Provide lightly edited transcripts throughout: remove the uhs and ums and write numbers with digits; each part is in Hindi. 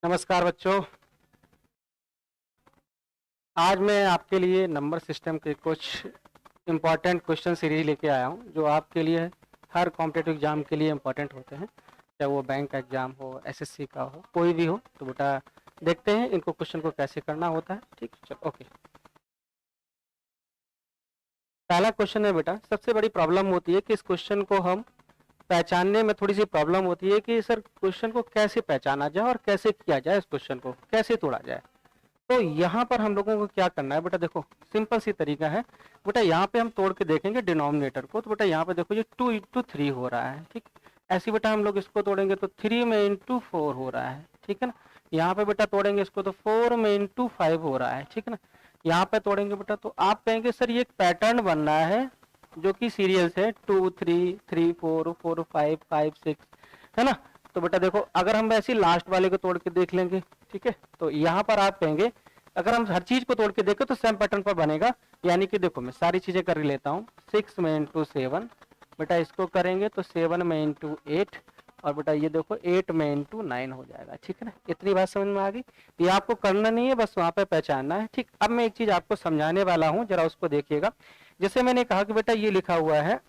नमस्कार बच्चों। आज मैं आपके लिए नंबर सिस्टम के कुछ इम्पॉर्टेंट क्वेश्चन सीरीज लेके आया हूँ जो आपके लिए हर कॉम्पिटिटिव एग्जाम के लिए इम्पॉर्टेंट होते हैं, चाहे वो बैंक का एग्जाम हो, एसएससी का हो, कोई भी हो। तो बेटा देखते हैं इनको क्वेश्चन को कैसे करना होता है। ठीक, चलो ओके। पहला क्वेश्चन है बेटा, सबसे बड़ी प्रॉब्लम होती है कि इस क्वेश्चन को हम पहचानने में थोड़ी सी प्रॉब्लम होती है कि सर क्वेश्चन को कैसे पहचाना जाए और कैसे किया जाए, इस क्वेश्चन को कैसे तोड़ा जाए। तो यहाँ पर हम लोगों को क्या करना है बेटा, देखो सिंपल सी तरीका है बेटा। यहाँ पे हम तोड़ के देखेंगे डिनोमिनेटर को, तो बेटा यहाँ पे देखो ये 2 into 3 हो रहा है। ठीक, ऐसे बेटा हम लोग इसको तोड़ेंगे तो 3 में into 4 हो रहा है। ठीक है ना। यहाँ पे बेटा तोड़ेंगे इसको तो 4 में into 5 हो रहा है। ठीक है ना। यहाँ पे तोड़ेंगे बेटा तो आप कहेंगे सर ये एक पैटर्न बन रहा है जो कि सीरियल से 2 3 3 4 4 5 5 6 है ना। तो बेटा देखो अगर हम वैसे लास्ट वाले को तोड़ के देख लेंगे, ठीक है, तो यहाँ पर आप कहेंगे अगर हम हर चीज को तोड़ के देखें तो सेम पैटर्न पर बनेगा। यानी कि देखो मैं सारी चीजें कर लेता हूँ। 6 में into 7 बेटा इसको करेंगे तो 7 में into 8 और बेटा ये देखो 8 में into 9 हो जाएगा। ठीक है ना। इतनी बात समझ में आ गई। ये आपको करना नहीं है, बस वहां पे पहचानना है। ठीक, अब मैं एक चीज आपको समझाने वाला हूँ, जरा उसको देखिएगा। जैसे मैंने कहा कि बेटा ये लिखा हुआ है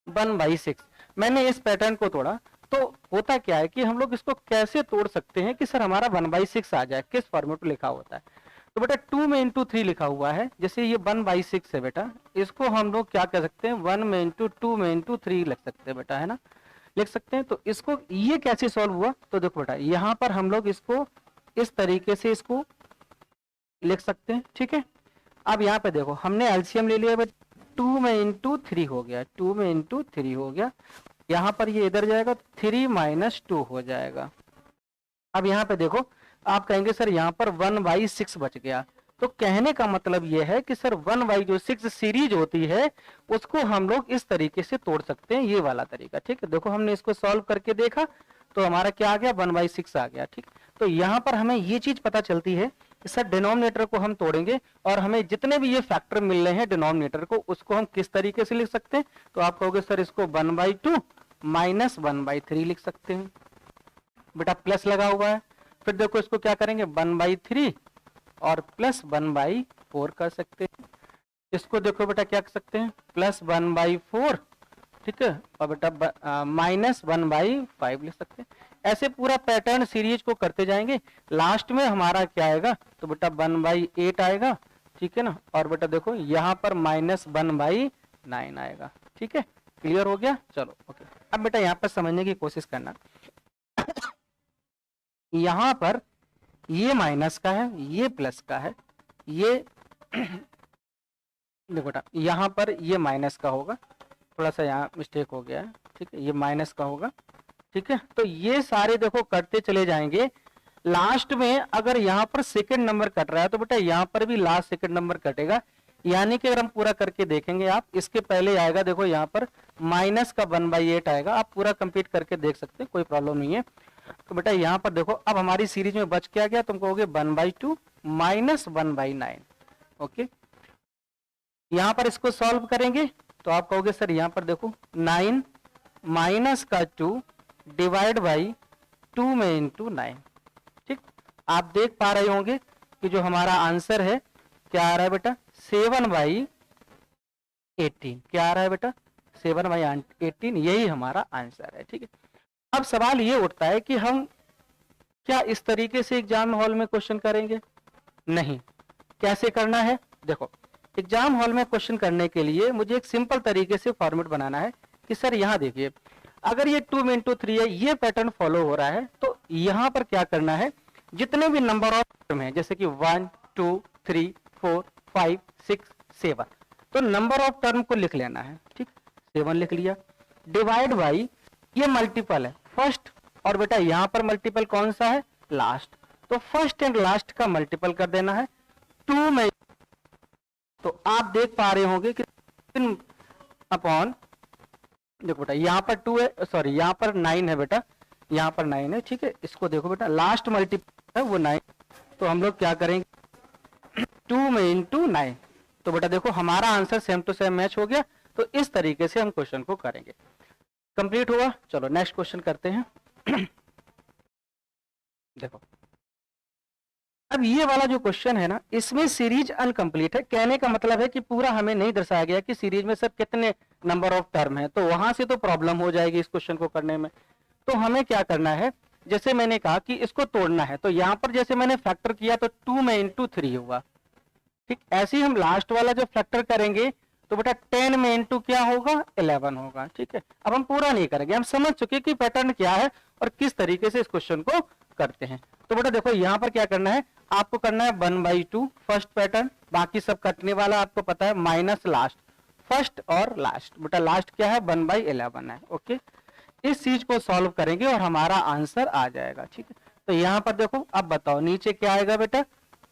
1/6, मैंने इस पैटर्न को तोड़ा। तो होता क्या है कि हम लोग इसको कैसे तोड़ सकते हैं कि सर हमारा 1/6 आ जाए, किस फॉर्मेट में लिखा होता है। तो बेटा 2 में into 3 लिखा हुआ है, जैसे ये 1/6 है बेटा, इसको हम लोग क्या कर सकते हैं 1 में into 2 में into 3 लिख सकते हैं बेटा, है ना, लिख सकते हैं। तो इसको ये कैसे सॉल्व हुआ, तो देखो बेटा यहाँ पर हम लोग इसको इस तरीके से इसको लिख सकते हैं। ठीक है। अब यहाँ पे देखो हमने एलसीएम ले लिया, 2 में into 3 हो गया, 2 में into 3 हो गया। यहाँ पर ये इधर जाएगा 3 - 2 हो जाएगा। अब यहाँ पे देखो आप कहेंगे सर यहाँ पर 1/6 बच गया। तो कहने का मतलब ये है कि सर 1/6 सीरीज होती है उसको हम लोग इस तरीके से तोड़ सकते हैं, ये वाला तरीका। ठीक है, देखो हमने इसको सॉल्व करके देखा तो हमारा क्या आ गया 1/6 आ गया। ठीक, तो यहाँ पर हमें ये चीज पता चलती है कि सर डिनोमिनेटर को हम तोड़ेंगे और हमें जितने भी ये फैक्टर मिल रहे हैं डिनोमिनेटर को, उसको हम किस तरीके से लिख सकते हैं। तो आप कहोगे सर इसको 1/2 - 1/3 लिख सकते हैं। बेटा प्लस लगा हुआ है, फिर देखो इसको क्या करेंगे 1/3 और प्लस 1/4 कर सकते हैं। इसको देखो बेटा क्या कर सकते हैं +1/4, ठीक है, और बेटा -1/5 लिख सकते हैं। ऐसे पूरा पैटर्न सीरीज को करते जाएंगे। लास्ट में हमारा क्या आएगा, तो बेटा 1/8 आएगा। ठीक है ना, और बेटा देखो यहाँ पर -1/9 आएगा। ठीक है, क्लियर हो गया। चलो ओके। अब बेटा यहाँ पर समझने की कोशिश करना, यहाँ पर ये माइनस का है, ये प्लस का है, ये देखो बेटा यहाँ पर ये माइनस का होगा, थोड़ा सा यहाँ मिस्टेक हो गया है। ठीक है, ये माइनस का होगा। ठीक है, तो ये सारे देखो करते चले जाएंगे। लास्ट में अगर यहाँ पर सेकंड नंबर कट रहा है तो बेटा यहाँ पर भी लास्ट सेकंड नंबर कटेगा। यानी कि अगर हम पूरा करके देखेंगे, आप इसके पहले आएगा देखो यहाँ पर माइनस का 1/8 आएगा। आप पूरा कंप्लीट करके देख सकते हैं, कोई प्रॉब्लम नहीं है। तो बेटा यहाँ पर देखो अब हमारी सीरीज में बच क्या गया, तुम कहोगे 1/2 - 1/9। ओके, यहाँ पर इसको सॉल्व करेंगे तो आप कहोगे सर यहाँ पर देखो 9 माइनस का 2 डिवाइड बाई 2 में into 9। ठीक, आप देख पा रहे होंगे कि जो हमारा आंसर है क्या आ रहा है बेटा 7/18। क्या आ रहा है बेटा 7/18, यही हमारा आंसर है। ठीक है, अब सवाल ये उठता है कि हम क्या इस तरीके से एग्जाम हॉल में क्वेश्चन करेंगे? नहीं। कैसे करना है, देखो एग्जाम हॉल में क्वेश्चन करने के लिए मुझे एक सिंपल तरीके से फॉर्मेट बनाना है कि सर यहाँ देखिए अगर ये 2 में into 3 है, ये पैटर्न फॉलो हो रहा है, तो यहाँ पर क्या करना है, जितने भी नंबर ऑफ टर्म है जैसे कि 1 2 3 4 5 6 7, तो नंबर ऑफ टर्म को लिख लेना है। ठीक, 7 लिख लिया, डिवाइड बाई ये मल्टीपल है फर्स्ट, और बेटा यहाँ पर मल्टीपल कौन सा है लास्ट, तो फर्स्ट एंड लास्ट का मल्टीपल कर देना है 2 में। तो आप देख पा रहे होंगे कि अपॉन, देखो बेटा यहाँ पर 2 है, सॉरी यहाँ पर 9 है बेटा, यहाँ पर 9 है। ठीक है, इसको देखो बेटा लास्ट मल्टीपल है वो 9, तो हम लोग क्या करेंगे 2 में into 9। तो बेटा देखो हमारा answer same to same match हो गया। तो इस तरीके से हम क्वेश्चन को करेंगे। कंप्लीट हुआ। चलो नेक्स्ट क्वेश्चन करते हैं। देखो अब ये वाला जो क्वेश्चन है ना, इसमें सीरीज अनकंप्लीट है। कहने का मतलब है कि पूरा हमें नहीं दर्शाया गया कि सीरीज में सर कितने नंबर ऑफ टर्म है, तो वहां से तो प्रॉब्लम हो जाएगी इस क्वेश्चन को करने में। तो हमें क्या करना है, जैसे मैंने कहा कि इसको तोड़ना है, तो यहाँ पर जैसे मैंने फैक्टर किया तो 2 में इंटू 3 हुआ, ठीक। ऐसे ही हम लास्ट वाला जब फैक्टर करेंगे तो बेटा 10 में इंटू क्या होगा, 11 होगा, ठीक है। अब हम पूरा नहीं करेंगे, हम समझ चुके कि पैटर्न क्या है और किस तरीके से इस क्वेश्चन को करते हैं। तो बेटा देखो यहाँ पर क्या करना है, आपको करना है 1/2 फर्स्ट पैटर्न, बाकी सब कटने वाला आपको पता है, माइनस लास्ट, फर्स्ट और लास्ट, बेटा लास्ट क्या है 1/11 है, ओके। इस चीज को सॉल्व करेंगे और हमारा आंसर आ जाएगा, ठीक है। तो यहाँ पर देखो, अब बताओ नीचे क्या आएगा बेटा,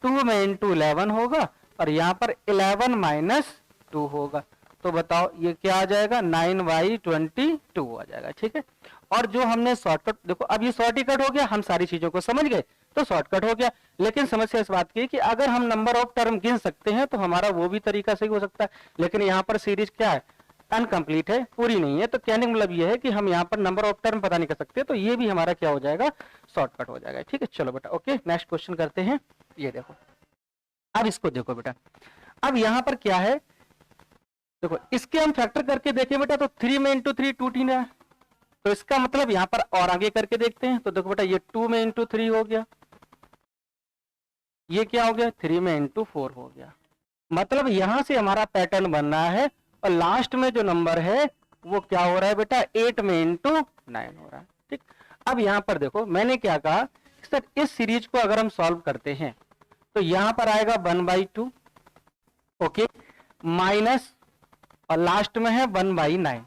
2 में इंटू 11 होगा और यहाँ पर 11 माइनस 2 होगा, तो बताओ ये क्या आ जाएगा, 9/22 आ जाएगा, ठीक है। और जो हमने शॉर्टकट, देखो अब ये शॉर्टकट हो गया, हम सारी चीजों को समझ गए तो शॉर्टकट हो गया। लेकिन समस्या इस बात की कि अगर हम नंबर ऑफ टर्म गिन सकते हैं तो हमारा वो भी तरीका सही हो सकता है, लेकिन यहाँ पर सीरीज क्या है, अनकंप्लीट है, पूरी नहीं है। तो कहने का मतलब ये है कि हम यहाँ पर नंबर ऑफ टर्म पता नहीं कर सकते, तो ये भी हमारा क्या हो जाएगा, शॉर्टकट हो जाएगा, ठीक है। चलो बेटा ओके, नेक्स्ट क्वेश्चन करते हैं। ये देखो, अब इसको देखो बेटा, अब यहाँ पर क्या है, देखो इसके हम फैक्टर करके देखें बेटा, तो 3 में इंटू 3 2 3 है, तो इसका मतलब यहाँ पर और आगे करके देखते हैं, तो देखो बेटा ये 2 में इंटू 3 हो गया, ये क्या हो गया 3 में इंटू 4 हो गया। मतलब यहां से हमारा पैटर्न बन रहा है और लास्ट में जो नंबर है वो क्या हो रहा है बेटा, 8 में इंटू 9 हो रहा है, ठीक। अब यहाँ पर देखो मैंने क्या कहा, सर इस सीरीज को अगर हम सॉल्व करते हैं तो यहाँ पर आएगा 1/2, ओके, माइनस और लास्ट में है 1/9।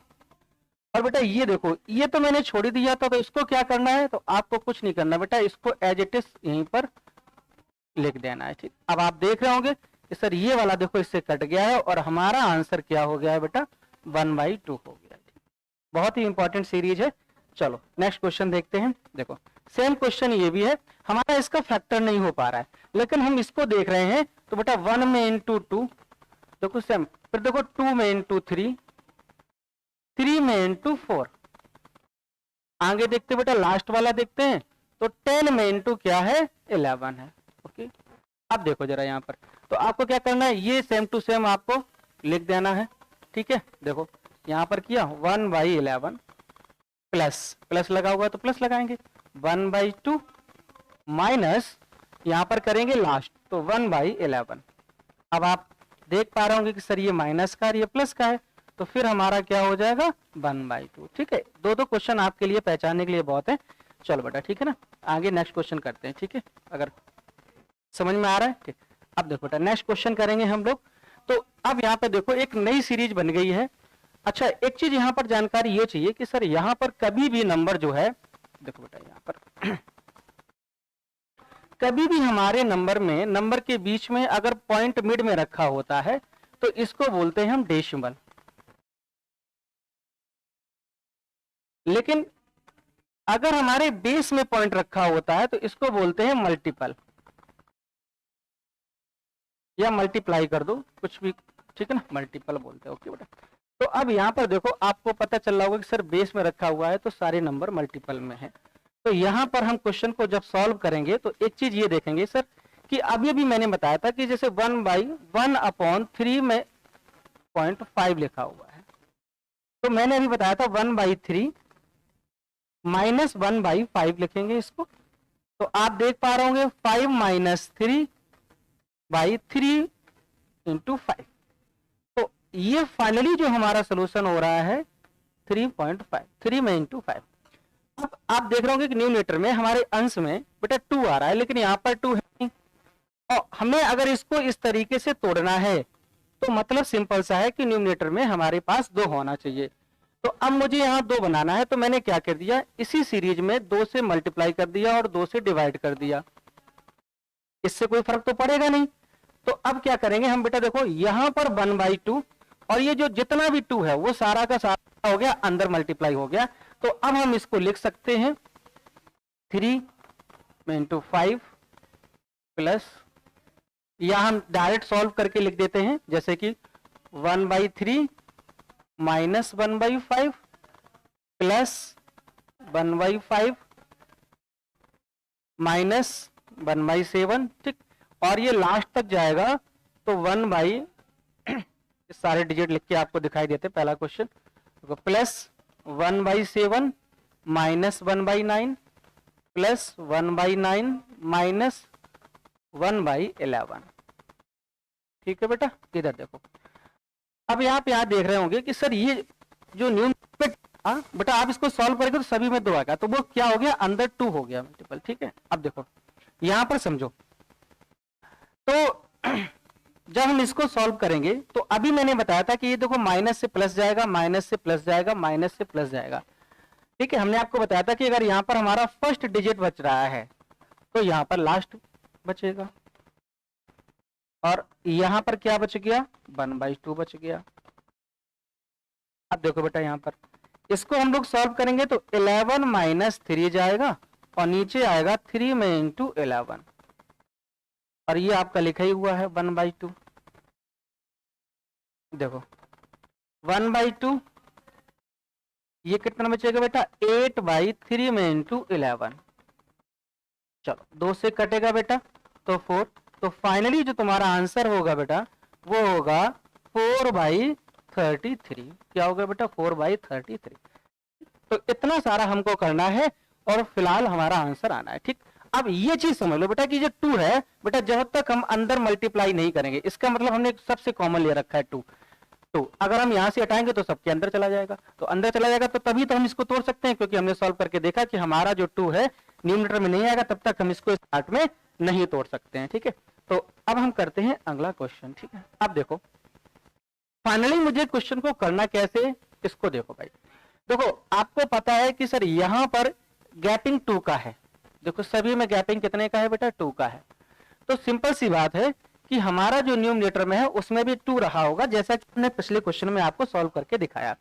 और बेटा ये देखो, ये तो मैंने छोड़ ही दिया था, तो इसको क्या करना है, तो आपको कुछ नहीं करना बेटा, इसको एज इट इज यहीं पर लिख देना है, ठीक। अब आप देख रहे होंगे कि सर ये वाला देखो इससे कट गया है और हमारा आंसर क्या हो गया है बेटा, 1/2 हो गया, ठीक। बहुत ही इंपॉर्टेंट सीरीज है। चलो नेक्स्ट क्वेश्चन देखते हैं। देखो सेम क्वेश्चन ये भी है, हमारा इसका फैक्टर नहीं हो पा रहा है, लेकिन हम इसको देख रहे हैं, तो बेटा 1 में इंटू 2, देखो सेम, फिर देखो 2 में इंटू 3, 3 में इंटू 4, आगे देखते बेटा लास्ट वाला देखते हैं, तो 10 में इंटू क्या है 11 है, ओके। अब देखो जरा यहाँ पर, तो आपको क्या करना है, ये सेम टू सेम आपको लिख देना है, ठीक है। देखो यहाँ पर किया 1/11 प्लस, प्लस लगा हुआ तो प्लस लगाएंगे, 1/2 माइनस यहाँ पर करेंगे लास्ट, तो 1/11। अब आप देख पा रहे होंगे कि सर ये माइनस का और ये प्लस का है, तो फिर हमारा क्या हो जाएगा 1/2, ठीक है। दो क्वेश्चन आपके लिए पहचानने के लिए बहुत है। चलो बेटा ठीक है ना, आगे नेक्स्ट क्वेश्चन करते हैं, ठीक है, अगर समझ में आ रहा है, ठीक। अब देखो बेटा नेक्स्ट क्वेश्चन करेंगे हम लोग। तो अब यहाँ पे देखो एक नई सीरीज बन गई है। अच्छा एक चीज यहाँ पर जानकारी ये चाहिए कि सर यहाँ पर कभी भी नंबर जो है, देखो बेटा यहाँ पर कभी भी हमारे नंबर में, नंबर के बीच में अगर पॉइंट मिड में रखा होता है तो इसको बोलते हैं हम डेसिमल। लेकिन अगर हमारे बेस में पॉइंट रखा होता है तो इसको बोलते हैं मल्टीपल, या मल्टीप्लाई कर दो कुछ भी, ठीक है ना, मल्टीपल बोलते हैं, ओके बेटा। तो अब यहाँ पर देखो आपको पता चल रहा होगा कि सर बेस में रखा हुआ है तो सारे नंबर मल्टीपल में है। तो यहाँ पर हम क्वेश्चन को जब सॉल्व करेंगे तो एक चीज ये देखेंगे सर कि अभी भी मैंने बताया था कि जैसे 1/1/3 में 0.5 लिखा हुआ है, तो मैंने अभी बताया था 1/3 माइनस 1/5 लिखेंगे इसको। तो आप देख पा रहे होंगे 5 माइनस 3/3 इंटू 5। तो ये फाइनली जो हमारा सोल्यूशन हो रहा है 3.5, 3 में इंटू 5। अब आप देख रहे होंगे कि न्यूमरेटर में हमारे अंश में बेटा 2 आ रहा है, लेकिन यहाँ पर 2 है नहीं, और हमें अगर इसको इस तरीके से तोड़ना है तो मतलब सिंपल सा है कि न्यूमरेटर में हमारे पास 2 होना चाहिए। तो अब मुझे यहाँ 2 बनाना है, तो मैंने क्या कर दिया, इसी सीरीज में 2 से मल्टीप्लाई कर दिया और 2 से डिवाइड कर दिया, इससे कोई फर्क तो पड़ेगा नहीं। तो अब क्या करेंगे हम बेटा, देखो यहाँ पर 1/2 और ये जो जितना भी 2 है वो सारा का सारा हो गया अंदर मल्टीप्लाई हो गया। तो अब हम इसको लिख सकते हैं 3 में इंटू 5 प्लस, या हम डायरेक्ट सॉल्व करके लिख देते हैं जैसे कि 1/3 माइनस 1/5 प्लस 1/5 -1/7, ठीक। और ये लास्ट तक जाएगा तो 1/, सारे डिजिट लिख के आपको दिखाई देते पहला क्वेश्चन, +1/7 -1/9 +1/9 -1/11, ठीक है बेटा। इधर देखो, अब आप यहाँ देख रहे होंगे कि सर ये जो न्यूमरेटर, हाँ बेटा आप इसको सॉल्व करेंगे तो सभी में 2 आएगा, तो वो क्या हो गया, अंदर 2 हो गया मल्टीपल, ठीक है। अब देखो यहां पर समझो, तो जब हम इसको सॉल्व करेंगे तो अभी मैंने बताया था कि ये देखो माइनस से प्लस जाएगा, माइनस से प्लस जाएगा, माइनस से प्लस जाएगा, ठीक है। हमने आपको बताया था कि अगर यहां पर हमारा फर्स्ट डिजिट बच रहा है तो यहां पर लास्ट बचेगा, और यहां पर क्या बच गया, 1/2 बच गया। अब देखो बेटा यहां पर इसको हम लोग सॉल्व करेंगे तो 11 - 3 जाएगा और नीचे आएगा 3 में इंटू 11, और ये आपका लिखा ही हुआ है 1/2। देखो 1/2, ये कितना बचेगा बेटा, 8/3 में इंटू 11, चलो 2 से कटेगा बेटा तो 4, तो फाइनली जो तुम्हारा आंसर होगा बेटा वो होगा 4/33। क्या होगा बेटा, 4/33। तो इतना सारा हमको करना है और फिलहाल हमारा आंसर आना है, ठीक। अब ये चीज समझ लो बेटा कि जो 2 है बेटा, जब तक हम अंदर मल्टीप्लाई नहीं करेंगे, इसका मतलब हमने सबसे कॉमन ले रखा है 2, तो अगर हम यहां से हटाएंगे तो सबके अंदर चला जाएगा, तो अंदर चला जाएगा तो तभी तो हम इसको तोड़ सकते हैं, क्योंकि हमने सॉल्व करके देखा कि हमारा जो 2 है न्यूमरेटर में नहीं आएगा, तब तक हम इसको स्टार्ट में नहीं तोड़ सकते हैं, ठीक है। तो अब हम करते हैं अगला क्वेश्चन, ठीक है। अब देखो फाइनली मुझे क्वेश्चन को करना कैसे, इसको देखो भाई। देखो आपको पता है कि सर यहां पर गैपिंग 2 का है, देखो सभी में गैपिंग कितने का है बेटा, 2 का है। तो सिंपल सी बात है कि हमारा जो न्यूमरेटर में है उसमें भी 2 रहा होगा, जैसा कि हमने पिछले क्वेश्चन में आपको सॉल्व करके दिखाया।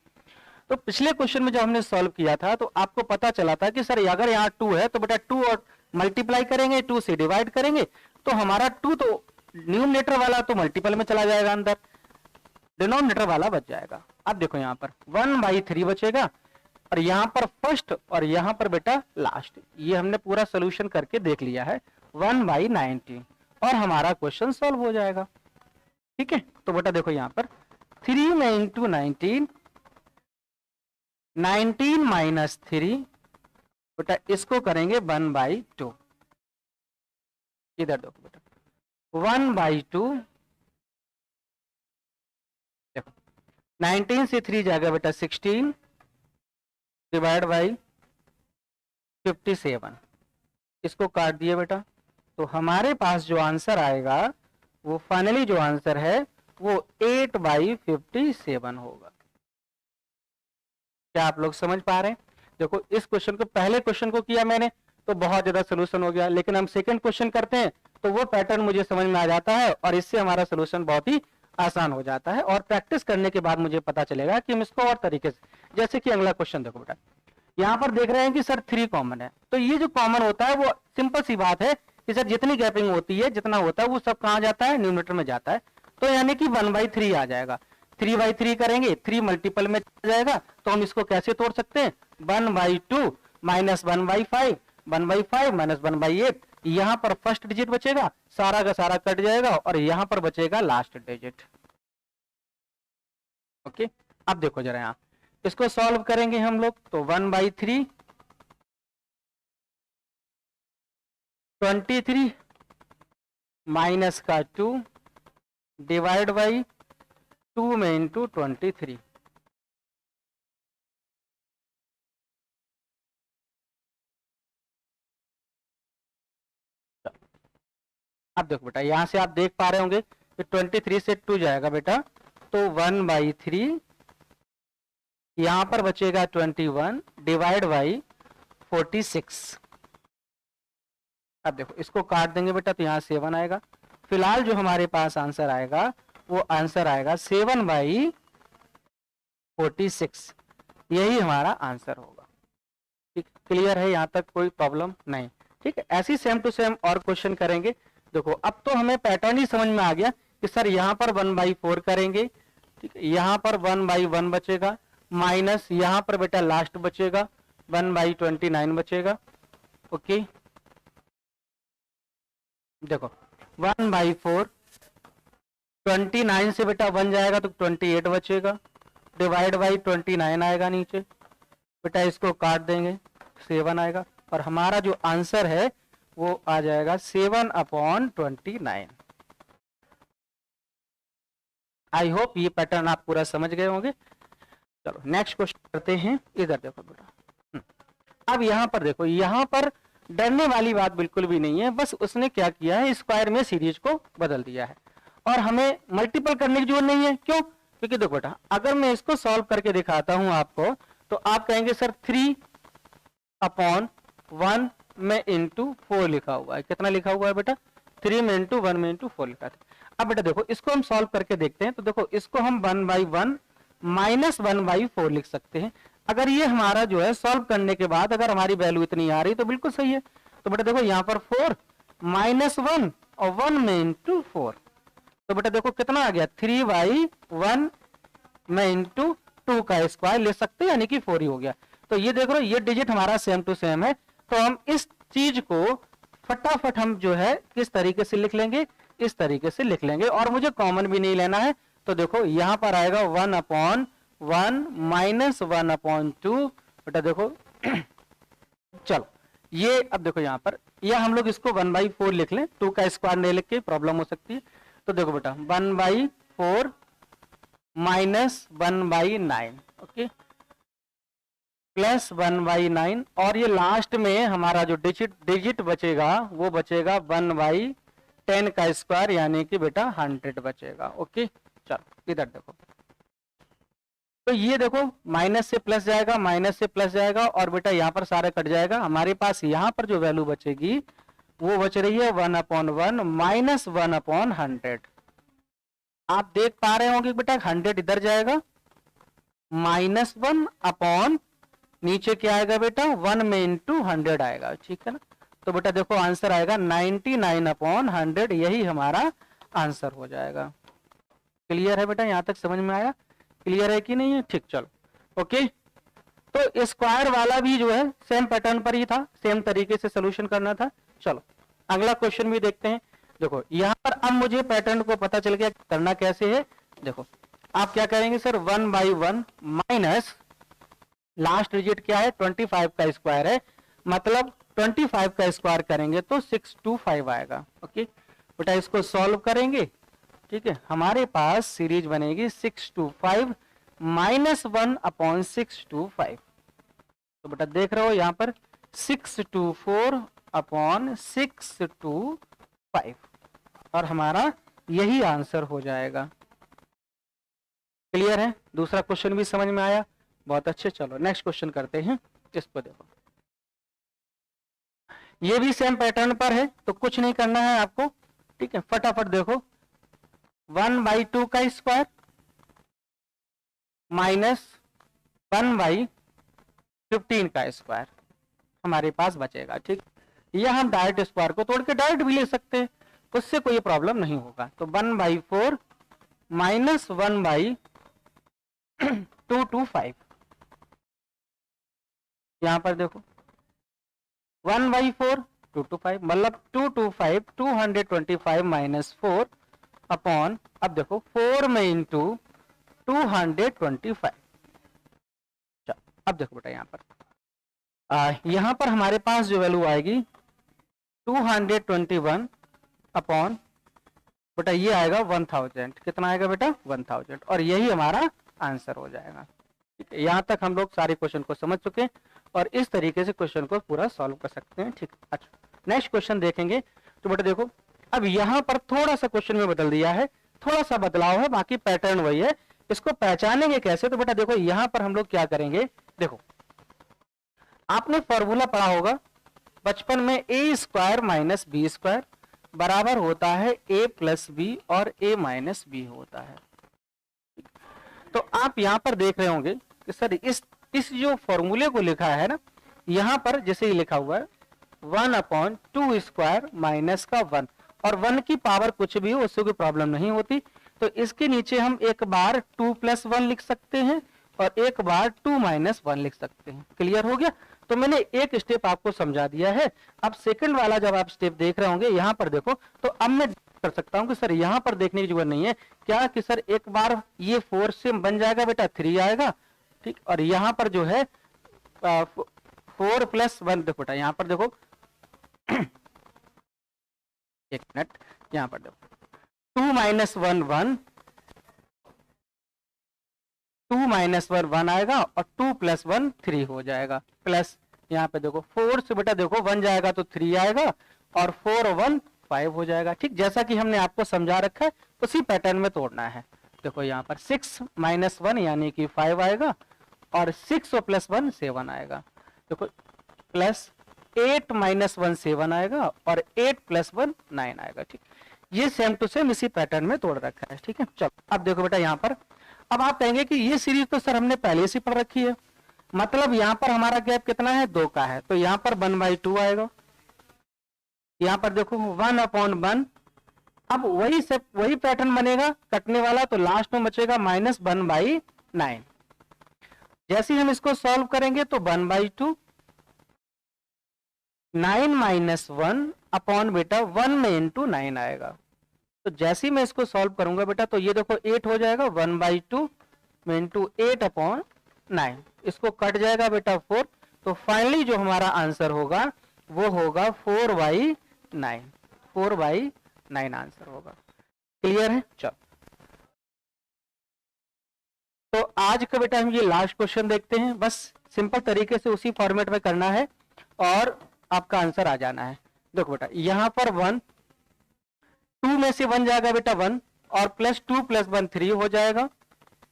तो पिछले क्वेश्चन में जब हमने सॉल्व किया था तो आपको पता चला था कि सर अगर यहाँ 2 है तो बेटा 2 और मल्टीप्लाई करेंगे, 2 से डिवाइड करेंगे तो हमारा 2 तो न्यूमरेटर वाला तो मल्टीपल में चला जाएगा, अंदर डिनोमिनेटर वाला बच जाएगा। अब देखो यहाँ पर 1/3 बचेगा, और यहाँ पर फर्स्ट और यहाँ पर बेटा लास्ट, ये हमने पूरा सोल्यूशन करके देख लिया है 1/19, और हमारा क्वेश्चन सॉल्व हो जाएगा, ठीक है। तो बेटा देखो यहाँ पर 3 में इंटू 19, 19 माइनस 3, बेटा इसको करेंगे 1/2। इधर देखो बेटा 1/2, देखो 19 से 3 जाएगा बेटा 16 डिवाइड बाई 57, इसको काट दिए बेटा, तो हमारे पास जो आंसर आएगा वो फाइनली जो आंसर है वो 8/57 होगा। क्या आप लोग समझ पा रहे हैं? देखो इस क्वेश्चन को, पहले क्वेश्चन को किया मैंने तो बहुत ज्यादा सोल्यूशन हो गया, लेकिन हम सेकंड क्वेश्चन करते हैं तो वो पैटर्न मुझे समझ में आ जाता है और इससे हमारा सोल्यूशन बहुत ही आसान हो जाता है, और प्रैक्टिस करने के बाद मुझे पता चलेगा कि हम इसको और तरीके से, जैसे कि अगला क्वेश्चन देखो बेटा, यहाँ पर देख रहे हैं कि सर 3 कॉमन है, तो ये जो कॉमन होता है वो सिंपल सी बात है कि सर जितनी गैपिंग होती है, जितना होता है वो सब कहाँ जाता है, न्यूमरेटर में जाता है, तो यानी कि 1/3 आ जाएगा। 3/3 करेंगे, 3 मल्टीपल में जाएगा, तो हम इसको कैसे तोड़ सकते हैं, 1/2 माइनस 1/5, 1/5 माइनस 1/8, यहाँ पर फर्स्ट डिजिट बचेगा, सारा का सारा कट जाएगा, और यहाँ पर बचेगा लास्ट डिजिट। ओके, अब देखो जरा यहाँ इसको सॉल्व करेंगे हम लोग, तो 1/3, 23 माइनस का 2 डिवाइड बाई 2 में इंटू 23, अब देखो बेटा यहां से आप देख पा रहे होंगे कि 23 से 2 जाएगा बेटा, तो 1/3, यहां पर बचेगा 21 डिवाइड बाई 46। अब देखो इसको काट देंगे बेटा तो यहाँ 7 आएगा, फिलहाल जो हमारे पास आंसर आएगा वो आंसर आएगा 7/46, यही हमारा आंसर होगा। ठीक, क्लियर है यहाँ तक, कोई प्रॉब्लम नहीं, ठीक है। ऐसी सेम टू सेम और क्वेश्चन करेंगे। देखो अब तो हमें पैटर्न ही समझ में आ गया कि सर यहाँ पर 1/4 करेंगे, ठीक है, यहाँ पर 1/1 बचेगा, माइनस यहाँ पर बेटा लास्ट बचेगा 1/29 बचेगा, ओके। देखो 1/4, 29 से बेटा 1 जाएगा तो 28 बचेगा, डिवाइड बाई 29 आएगा नीचे, बेटा इसको काट देंगे 7 आएगा, और हमारा जो आंसर है वो आ जाएगा 7/29। आई होप ये पैटर्न आप पूरा समझ गए होंगे। चलो नेक्स्ट क्वेश्चन करते हैं। इधर देखो बेटा, अब यहाँ पर देखो, यहाँ पर डरने वाली बात बिल्कुल भी नहीं है, बस उसने क्या किया है, स्क्वायर में सीरीज को बदल दिया है, और हमें मल्टीपल करने की जरूरत नहीं है। क्यों? क्योंकि देखो बेटा, अगर मैं इसको सॉल्व करके दिखाता हूं आपको, तो आप कहेंगे सर 3/1 में इंटू 4 लिखा हुआ है। कितना लिखा हुआ है बेटा? 3 में इंटू 1 में इंटू 4 लिखा था। अब बेटा देखो, इसको हम सॉल्व करके देखते हैं। तो देखो, इसको हम 1/1 माइनस 1/4 लिख सकते हैं। अगर ये हमारा जो है सॉल्व करने के बाद अगर हमारी वैल्यू इतनी आ रही तो बिल्कुल सही है। तो बेटा देखो, यहाँ पर 4 माइनस 1 और 1 में इंटू 4, तो बेटा देखो कितना आ गया, 3/1 में इंटू 2 का स्क्वायर ले सकते हैं, यानी कि 4 ही हो गया। तो ये देख रहे हो, ये डिजिट हमारा सेम टू सेम है। तो हम इस चीज को फटाफट हम जो है किस तरीके से लिख लेंगे, इस तरीके से लिख लेंगे, और मुझे कॉमन भी नहीं लेना है। तो देखो यहाँ पर आएगा 1/1 माइनस 1/2। बेटा देखो चलो ये, अब देखो यहाँ पर, या हम लोग इसको 1/4 लिख लें, 2 का स्क्वायर नहीं लिख के प्रॉब्लम हो सकती है। तो देखो बेटा 1/4 माइनस 1/9, ओके, प्लस 1/9, और ये लास्ट में हमारा जो डिजिट बचेगा वो बचेगा 1/10 का स्क्वायर, यानी कि बेटा 100 बचेगा। ओके, चलो इधर देखो, तो ये देखो माइनस से प्लस जाएगा, माइनस से प्लस जाएगा, और बेटा यहाँ पर सारे कट जाएगा। हमारे पास यहाँ पर जो वैल्यू बचेगी वो बच रही है 1/1 माइनस 1/100। आप देख पा रहे होंगे बेटा 100 इधर जाएगा, माइनस 1 अपॉन नीचे क्या आएगा बेटा, 1 में इंटू 100 आएगा, ठीक है ना। तो बेटा देखो आंसर आएगा 99/100, यही हमारा आंसर हो जाएगा। क्लियर है बेटा? यहां तक समझ में आया? क्लियर है कि नहीं है? ठीक, चलो ओके। तो स्क्वायर वाला भी जो है सेम पैटर्न पर ही था, सेम तरीके से सोल्यूशन करना था। चलो अगला क्वेश्चन भी देखते हैं। देखो यहाँ पर अब मुझे पैटर्न को पता चल गया करना कैसे है। देखो आप क्या करेंगे सर, 1/1 माइनस लास्ट डिजिट क्या है, 25 का स्क्वायर है, मतलब 25 का स्क्वायर करेंगे तो 625 आएगा। ओके बेटा, इसको सॉल्व करेंगे, ठीक है, हमारे पास सीरीज बनेगी 625 माइनस 1/625। तो बेटा देख रहे हो यहाँ पर 624/625, और हमारा यही आंसर हो जाएगा। क्लियर है? दूसरा क्वेश्चन भी समझ में आया? बहुत अच्छे। चलो नेक्स्ट क्वेश्चन करते हैं। इसको देखो, ये भी सेम पैटर्न पर है, तो कुछ नहीं करना है आपको, ठीक है, फटाफट देखो, 1/2 का स्क्वायर माइनस 1/15 का स्क्वायर हमारे पास बचेगा, ठीक। या हम डायरेक्ट स्क्वायर को तोड़ के डायरेक्ट भी ले सकते हैं, उससे कोई प्रॉब्लम नहीं होगा। तो 1/4 माइनस 1/225, यहां पर देखो 1/4 225, मतलब 225 225 माइनस 4 अपॉन, अब देखो 4 में इंटू 225। अब देखो बेटा यहाँ पर हमारे पास जो वैल्यू आएगी 221 अपॉन, बेटा ये आएगा 1000। कितना आएगा बेटा? 1000, और यही हमारा आंसर हो जाएगा। ठीक है, यहाँ तक हम लोग सारे क्वेश्चन को समझ चुके हैं, और इस तरीके से क्वेश्चन को पूरा सॉल्व कर सकते हैं। ठीक, अच्छा नेक्स्ट क्वेश्चन देखेंगे। तो बेटा देखो, अब यहाँ पर थोड़ा सा क्वेश्चन में बदल दिया है, थोड़ा सा बदलाव है, बाकी पैटर्न वही है। इसको पहचानेंगे कैसे? तो बेटा देखो यहाँ पर हम लोग क्या करेंगे, देखो आपने फॉर्मूला पढ़ा होगा बचपन में, ए स्क्वायर माइनस बी स्क्वायर बराबर होता है ए प्लस बी और ए माइनस बी होता है। तो आप यहाँ पर देख रहे होंगे कि सर इस जो फॉर्मूले को लिखा है ना, यहाँ पर जैसे ही लिखा हुआ है 1/2 स्क्वायर माइनस का 1, और 1 की पावर कुछ भी हो उससे कोई प्रॉब्लम नहीं होती। तो इसके नीचे हम एक बार 2 + 1 लिख सकते हैं और एक बार 2 - 1 लिख सकते हैं। क्लियर हो गया? तो मैंने एक स्टेप आपको समझा दिया है। अब सेकंड वाला जब आप स्टेप देख रहे होंगे यहाँ पर देखो, तो अब मैं कर सकता हूँ कि सर यहाँ पर देखने की जरूरत नहीं है क्या कि सर एक बार ये 4 से बन जाएगा बेटा 3 आएगा, ठीक। और यहाँ पर जो है 4 + 1 देखो बेटा, यहाँ पर देखो एक मिनट, यहाँ पर देखो 2 - 1 1, 2 - 1 1 आएगा और 2 + 1 3 हो जाएगा, प्लस यहाँ पे देखो 4 से बेटा देखो 1 जाएगा तो 3 आएगा और 4 और 1 5 हो जाएगा, ठीक। जैसा कि हमने आपको समझा रखा है उसी पैटर्न में तोड़ना है। देखो यहाँ पर 6 - 1 यानी कि 5 आएगा और 6 और +1 7 आएगा। देखो प्लस 8 - 1 7 आएगा और 8 + 1 9 आएगा, ठीक। ये सेम टू सेम इसी पैटर्न में तोड़ रखा है, ठीक है। चलो अब देखो बेटा यहाँ पर, अब आप कहेंगे कि ये सीरीज तो सर हमने पहले से पढ़ रखी है, मतलब यहाँ पर हमारा गैप कितना है 2 का है, तो यहाँ पर 1/2 आएगा। यहाँ पर देखो 1/1, अब वही पैटर्न बनेगा कटने वाला, तो लास्ट में बचेगा -1/9। जैसे हम इसको सॉल्व करेंगे तो 1/2 9 - 1 अपॉन बेटा 1 में इंटू 9 आएगा। तो जैसे ही मैं इसको सॉल्व करूंगा बेटा तो ये देखो 8 हो जाएगा, 1/2 में इंटू 8/9, इसको कट जाएगा बेटा 4, तो फाइनली जो हमारा आंसर होगा वो होगा 4/9, 4/9 आंसर होगा। क्लियर है? चलो तो आज का बेटा हम ये लास्ट क्वेश्चन देखते हैं, बस सिंपल तरीके से उसी फॉर्मेट में करना है और आपका आंसर आ जाना है। देखो बेटा यहाँ पर 1, 2 में से 1 जाएगा बेटा 1 और +2 + 1 3 हो जाएगा,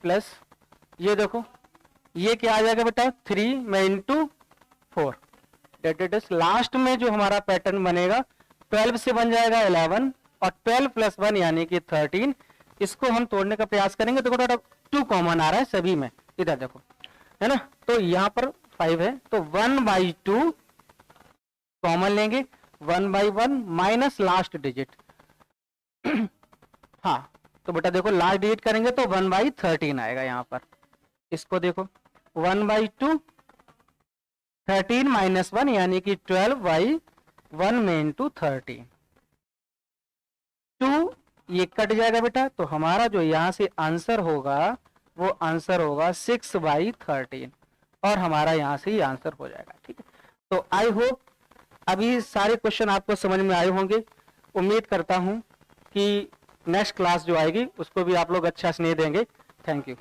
प्लस ये देखो ये क्या आ जाएगा बेटा 3 में into 4, that it is last में जो हमारा पैटर्न बनेगा 12 से बन जाएगा 11 और 12 + 1 यानी कि 13। इसको हम तोड़ने का प्रयास करेंगे। देखो बेटा 2 कॉमन आ रहा है सभी में, इधर देखो है ना, तो यहाँ पर 5 है तो 1/2 कॉमन लेंगे, 1/1 माइनस लास्ट डिजिट हाँ तो बेटा देखो लास्ट डिजिट करेंगे तो 1/13 आएगा। यहाँ पर इसको देखो 1/2 13 - 1 यानी कि 12/1 में इंटू 13, 2 ये कट जाएगा बेटा, तो हमारा जो यहाँ से आंसर होगा वो आंसर होगा 6/13 और हमारा यहाँ से ही आंसर हो जाएगा, ठीक है। तो आई होप अभी सारे क्वेश्चन आपको समझ में आए होंगे। उम्मीद करता हूँ कि नेक्स्ट क्लास जो आएगी उसको भी आप लोग अच्छा स्नेह देंगे। Thank you.